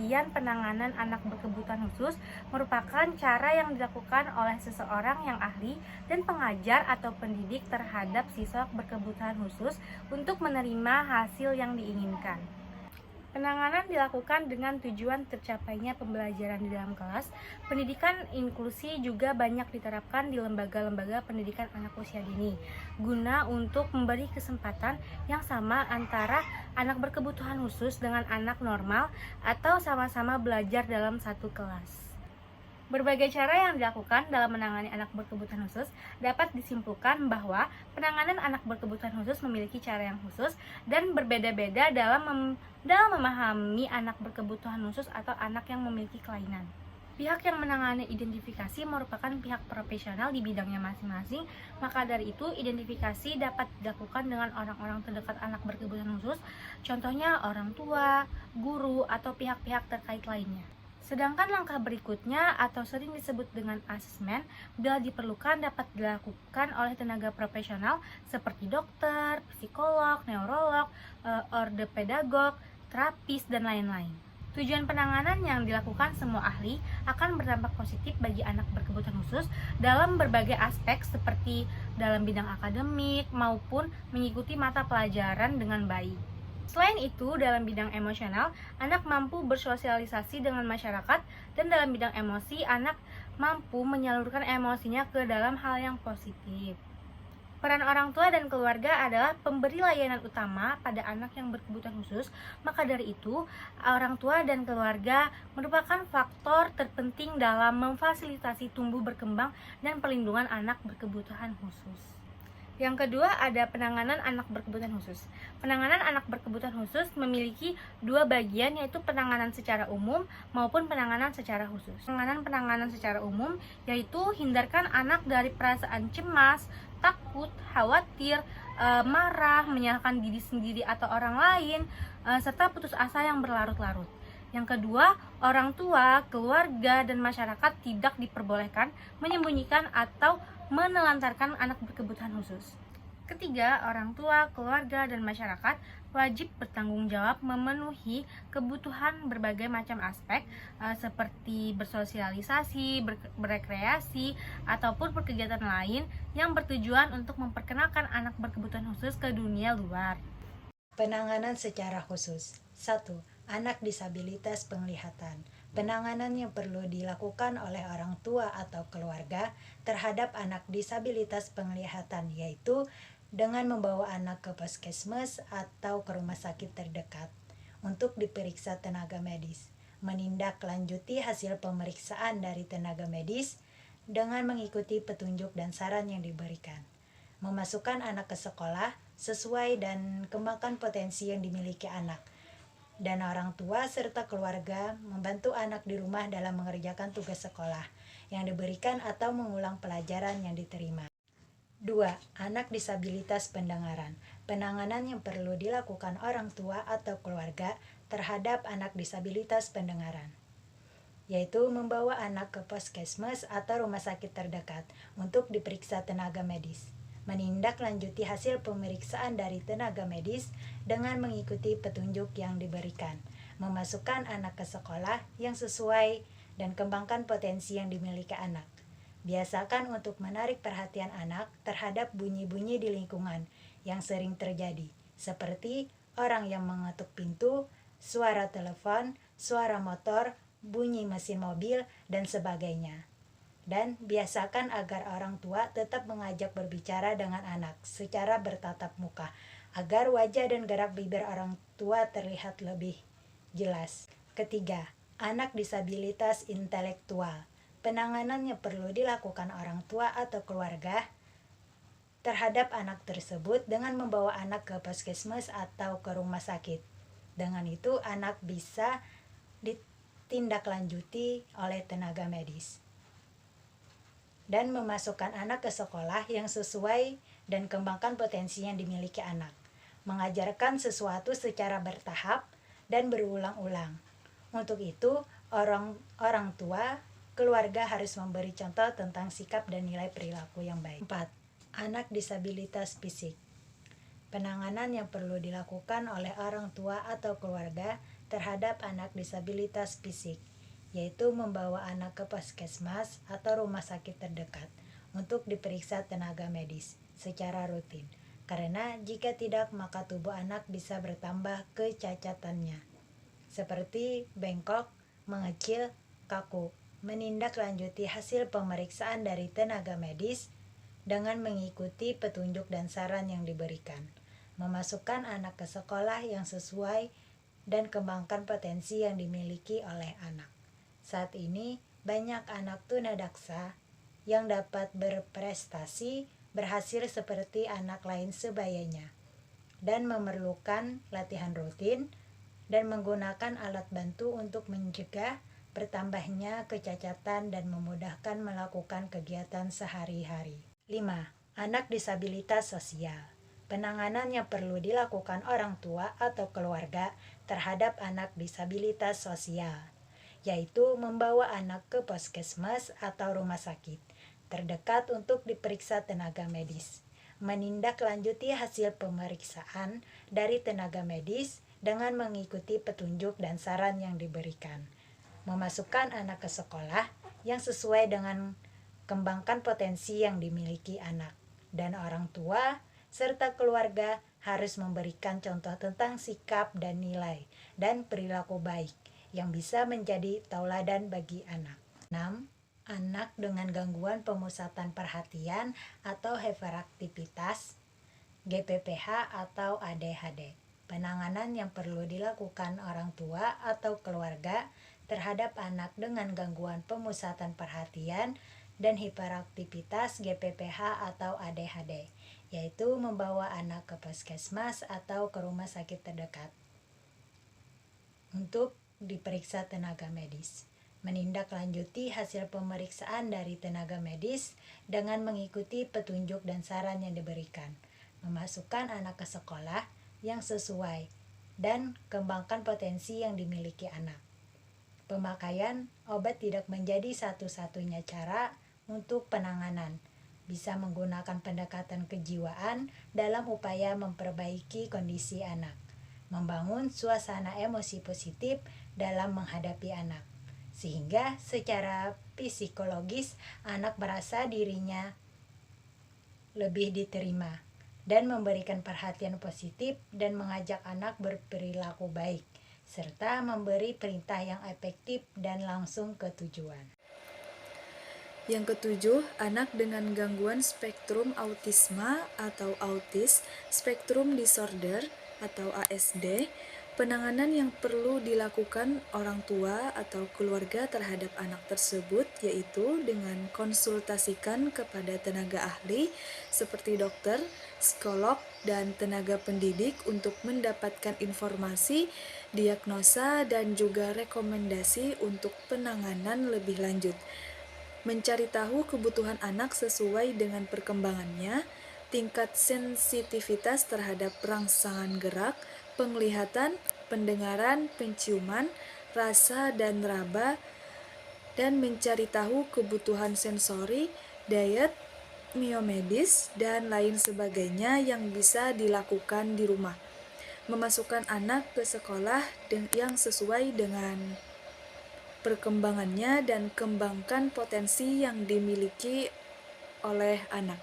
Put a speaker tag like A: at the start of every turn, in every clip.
A: bagian penanganan anak berkebutuhan khusus merupakan cara yang dilakukan oleh seseorang yang ahli dan pengajar atau pendidik terhadap siswa berkebutuhan khusus untuk menerima hasil yang diinginkan. Penanganan dilakukan dengan tujuan tercapainya pembelajaran di dalam kelas. Pendidikan inklusi juga banyak diterapkan di lembaga-lembaga pendidikan anak usia dini, guna untuk memberi kesempatan yang sama antara anak berkebutuhan khusus dengan anak normal atau sama-sama belajar dalam satu kelas. Berbagai cara yang dilakukan dalam menangani anak berkebutuhan khusus dapat disimpulkan bahwa penanganan anak berkebutuhan khusus memiliki cara yang khusus dan berbeda-beda dalam memahami anak berkebutuhan khusus atau anak yang memiliki kelainan. Pihak yang menangani identifikasi merupakan pihak profesional di bidangnya masing-masing, maka dari itu identifikasi dapat dilakukan dengan orang-orang terdekat anak berkebutuhan khusus, contohnya orang tua, guru, atau pihak-pihak terkait lainnya. Sedangkan langkah berikutnya atau sering disebut dengan asesmen bila diperlukan dapat dilakukan oleh tenaga profesional seperti dokter, psikolog, neurolog, ortopedagog, terapis, dan lain-lain. Tujuan penanganan yang dilakukan semua ahli akan berdampak positif bagi anak berkebutuhan khusus dalam berbagai aspek seperti dalam bidang akademik maupun mengikuti mata pelajaran dengan baik. Selain itu, dalam bidang emosional, anak mampu bersosialisasi dengan masyarakat, dan dalam bidang emosi, anak mampu menyalurkan emosinya ke dalam hal yang positif. Peran orang tua dan keluarga adalah pemberi layanan utama pada anak yang berkebutuhan khusus, maka dari itu, orang tua dan keluarga merupakan faktor terpenting dalam memfasilitasi tumbuh berkembang dan perlindungan anak berkebutuhan khusus. Yang kedua ada penanganan anak berkebutuhan khusus. Penanganan anak berkebutuhan khusus memiliki dua bagian, yaitu penanganan secara umum maupun penanganan secara khusus. Penanganan secara umum yaitu hindarkan anak dari perasaan cemas, takut, khawatir, marah, menyalahkan diri sendiri atau orang lain, serta putus asa yang berlarut-larut. Yang kedua, orang tua, keluarga, dan masyarakat tidak diperbolehkan menyembunyikan atau menelantarkan anak berkebutuhan khusus. Ketiga, orang tua, keluarga, dan masyarakat wajib bertanggung jawab memenuhi kebutuhan berbagai macam aspek seperti bersosialisasi, berekreasi, ataupun berkegiatan lain yang bertujuan untuk memperkenalkan anak berkebutuhan khusus ke dunia luar.
B: Penanganan secara khusus. 1. Anak disabilitas penglihatan. Penanganan yang perlu dilakukan oleh orang tua atau keluarga terhadap anak disabilitas penglihatan yaitu dengan membawa anak ke puskesmas atau ke rumah sakit terdekat untuk diperiksa tenaga medis, menindaklanjuti hasil pemeriksaan dari tenaga medis dengan mengikuti petunjuk dan saran yang diberikan, memasukkan anak ke sekolah sesuai dan kembangkan potensi yang dimiliki anak, dan orang tua serta keluarga membantu anak di rumah dalam mengerjakan tugas sekolah yang diberikan atau mengulang pelajaran yang diterima. 2. Anak disabilitas pendengaran. Penanganan yang perlu dilakukan orang tua atau keluarga terhadap anak disabilitas pendengaran yaitu membawa anak ke puskesmas atau rumah sakit terdekat untuk diperiksa tenaga medis, menindaklanjuti hasil pemeriksaan dari tenaga medis dengan mengikuti petunjuk yang diberikan, memasukkan anak ke sekolah yang sesuai dan kembangkan potensi yang dimiliki anak. Biasakan untuk menarik perhatian anak terhadap bunyi-bunyi di lingkungan yang sering terjadi, seperti orang yang mengetuk pintu, suara telepon, suara motor, bunyi mesin mobil, dan sebagainya. Dan biasakan agar orang tua tetap mengajak berbicara dengan anak secara bertatap muka, agar wajah dan gerak bibir orang tua terlihat lebih jelas. Ketiga, anak disabilitas intelektual. Penanganan yang perlu dilakukan orang tua atau keluarga terhadap anak tersebut dengan membawa anak ke puskesmas atau ke rumah sakit. Dengan itu, anak bisa ditindaklanjuti oleh tenaga medis dan memasukkan anak ke sekolah yang sesuai dan kembangkan potensi yang dimiliki anak, mengajarkan sesuatu secara bertahap dan berulang-ulang. Untuk itu, orang tua, keluarga harus memberi contoh tentang sikap dan nilai perilaku yang baik. 4. Anak disabilitas fisik. Penanganan yang perlu dilakukan oleh orang tua atau keluarga terhadap anak disabilitas fisik, yaitu membawa anak ke puskesmas atau rumah sakit terdekat untuk diperiksa tenaga medis secara rutin. Karena jika tidak, maka tubuh anak bisa bertambah kecacatannya, seperti bengkok, mengecil, kaku. Menindaklanjuti hasil pemeriksaan dari tenaga medis dengan mengikuti petunjuk dan saran yang diberikan. Memasukkan anak ke sekolah yang sesuai dan kembangkan potensi yang dimiliki oleh anak. Saat ini, banyak anak tunadaksa yang dapat berprestasi berhasil seperti anak lain sebayanya dan memerlukan latihan rutin dan menggunakan alat bantu untuk mencegah bertambahnya kecacatan dan memudahkan melakukan kegiatan sehari-hari. 5. Anak disabilitas sosial. Penanganan yang perlu dilakukan orang tua atau keluarga terhadap anak disabilitas sosial, yaitu membawa anak ke puskesmas atau rumah sakit terdekat untuk diperiksa tenaga medis, menindaklanjuti hasil pemeriksaan dari tenaga medis dengan mengikuti petunjuk dan saran yang diberikan, memasukkan anak ke sekolah yang sesuai dengan kembangkan potensi yang dimiliki anak, dan orang tua serta keluarga harus memberikan contoh tentang sikap dan nilai dan perilaku baik yang bisa menjadi tauladan bagi anak. 6. Anak dengan gangguan pemusatan perhatian atau hiperaktivitas, GPPH atau ADHD. Penanganan yang perlu dilakukan orang tua atau keluarga terhadap anak dengan gangguan pemusatan perhatian dan hiperaktivitas GPPH atau ADHD, yaitu membawa anak ke puskesmas atau ke rumah sakit terdekat untuk diperiksa tenaga medis, menindaklanjuti hasil pemeriksaan dari tenaga medis dengan mengikuti petunjuk dan saran yang diberikan, memasukkan anak ke sekolah yang sesuai dan kembangkan potensi yang dimiliki anak. Pemakaian obat tidak menjadi satu-satunya cara untuk penanganan. Bisa menggunakan pendekatan kejiwaan dalam upaya memperbaiki kondisi anak, membangun suasana emosi positif dalam menghadapi anak, sehingga secara psikologis anak merasa dirinya lebih diterima, dan memberikan perhatian positif dan mengajak anak berperilaku baik, serta memberi perintah yang efektif dan langsung ke tujuan.
C: Yang ketujuh, anak dengan gangguan spektrum autisme atau autis spektrum disorder atau ASD. Penanganan yang perlu dilakukan orang tua atau keluarga terhadap anak tersebut yaitu dengan konsultasikan kepada tenaga ahli seperti dokter, psikolog, dan tenaga pendidik untuk mendapatkan informasi, diagnosa, dan juga rekomendasi untuk penanganan lebih lanjut. Mencari tahu kebutuhan anak sesuai dengan perkembangannya, tingkat sensitivitas terhadap rangsangan gerak, penglihatan, pendengaran, penciuman, rasa, dan raba, dan mencari tahu kebutuhan sensori, diet, biomedis, dan lain sebagainya yang bisa dilakukan di rumah. Memasukkan anak ke sekolah yang sesuai dengan perkembangannya dan kembangkan potensi yang dimiliki oleh anak.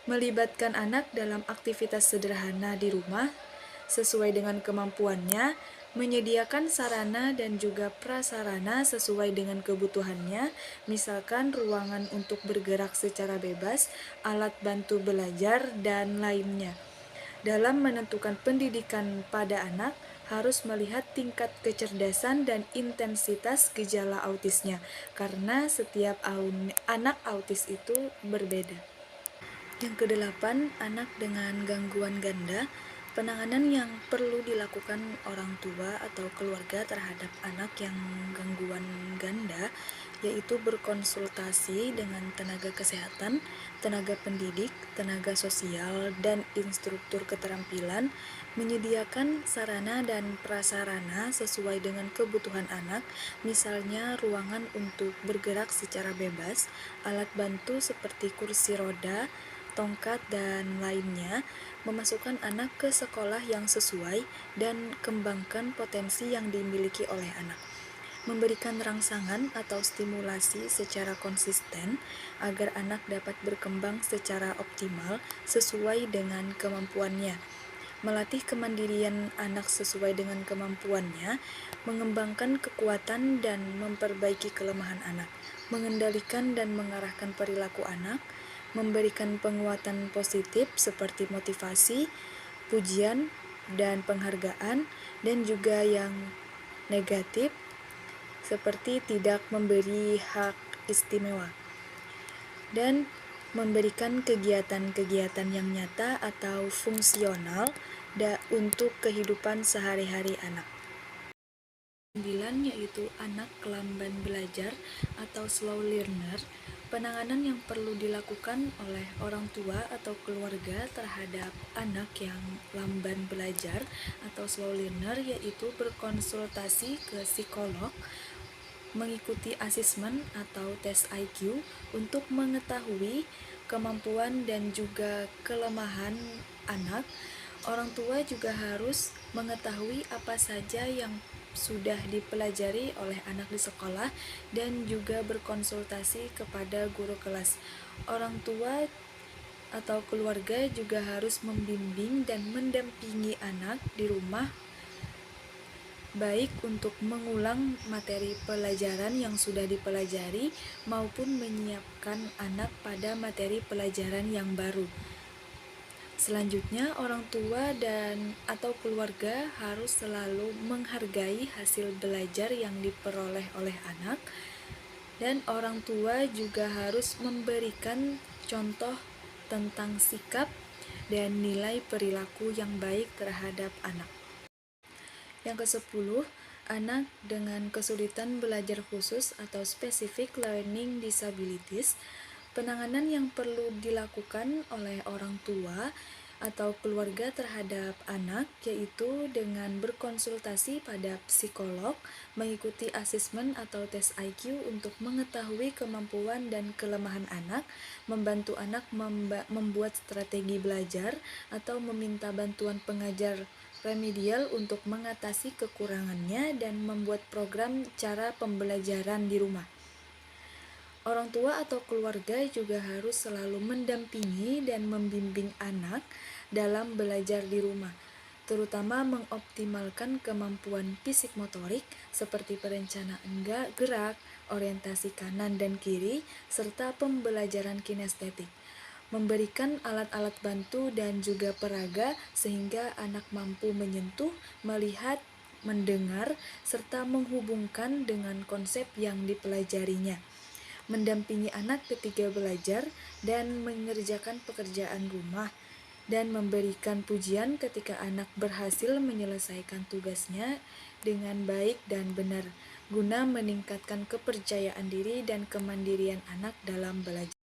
C: Melibatkan anak dalam aktivitas sederhana di rumah sesuai dengan kemampuannya, menyediakan sarana dan juga prasarana sesuai dengan kebutuhannya, misalkan ruangan untuk bergerak secara bebas, alat bantu belajar, dan lainnya. Dalam menentukan pendidikan pada anak, harus melihat tingkat kecerdasan dan intensitas gejala autisnya, karena setiap anak autis itu berbeda. Yang kedelapan, anak dengan gangguan ganda. Penanganan yang perlu dilakukan orang tua atau keluarga terhadap anak yang gangguan ganda yaitu berkonsultasi dengan tenaga kesehatan, tenaga pendidik, tenaga sosial, dan instruktur keterampilan, menyediakan sarana dan prasarana sesuai dengan kebutuhan anak, misalnya ruangan untuk bergerak secara bebas, alat bantu seperti kursi roda, tongkat, dan lainnya, memasukkan anak ke sekolah yang sesuai dan kembangkan potensi yang dimiliki oleh anak. Memberikan rangsangan atau stimulasi secara konsisten agar anak dapat berkembang secara optimal sesuai dengan kemampuannya. Melatih kemandirian anak sesuai dengan kemampuannya, mengembangkan kekuatan dan memperbaiki kelemahan anak, mengendalikan dan mengarahkan perilaku anak, memberikan penguatan positif seperti motivasi, pujian, dan penghargaan, dan juga yang negatif seperti tidak memberi hak istimewa, dan memberikan kegiatan-kegiatan yang nyata atau fungsional untuk kehidupan sehari-hari anak. 9 yaitu anak lamban belajar atau slow learner. Penanganan yang perlu dilakukan oleh orang tua atau keluarga terhadap anak yang lamban belajar atau slow learner yaitu berkonsultasi ke psikolog, mengikuti asesmen atau tes IQ untuk mengetahui kemampuan dan juga kelemahan anak. Orang tua juga harus mengetahui apa saja yang sudah dipelajari oleh anak di sekolah dan juga berkonsultasi kepada guru kelas. Orang tua atau keluarga juga harus membimbing dan mendampingi anak di rumah, baik untuk mengulang materi pelajaran yang sudah dipelajari maupun menyiapkan anak pada materi pelajaran yang baru. Selanjutnya, orang tua dan atau keluarga harus selalu menghargai hasil belajar yang diperoleh oleh anak, dan orang tua juga harus memberikan contoh tentang sikap dan nilai perilaku yang baik terhadap anak. Yang ke-10, anak dengan kesulitan belajar khusus atau specific learning disabilities. Penanganan yang perlu dilakukan oleh orang tua atau keluarga terhadap anak yaitu dengan berkonsultasi pada psikolog, mengikuti asesmen atau tes IQ untuk mengetahui kemampuan dan kelemahan anak, membantu anak membuat strategi belajar atau meminta bantuan pengajar remedial untuk mengatasi kekurangannya dan membuat program cara pembelajaran di rumah. Orang tua atau keluarga juga harus selalu mendampingi dan membimbing anak dalam belajar di rumah, terutama mengoptimalkan kemampuan fisik motorik seperti perencanaan gerak, orientasi kanan dan kiri, serta pembelajaran kinestetik. Memberikan alat-alat bantu dan juga peraga sehingga anak mampu menyentuh, melihat, mendengar, serta menghubungkan dengan konsep yang dipelajarinya. Mendampingi anak ketika belajar dan mengerjakan pekerjaan rumah, dan memberikan pujian ketika anak berhasil menyelesaikan tugasnya dengan baik dan benar, guna meningkatkan kepercayaan diri dan kemandirian anak dalam belajar.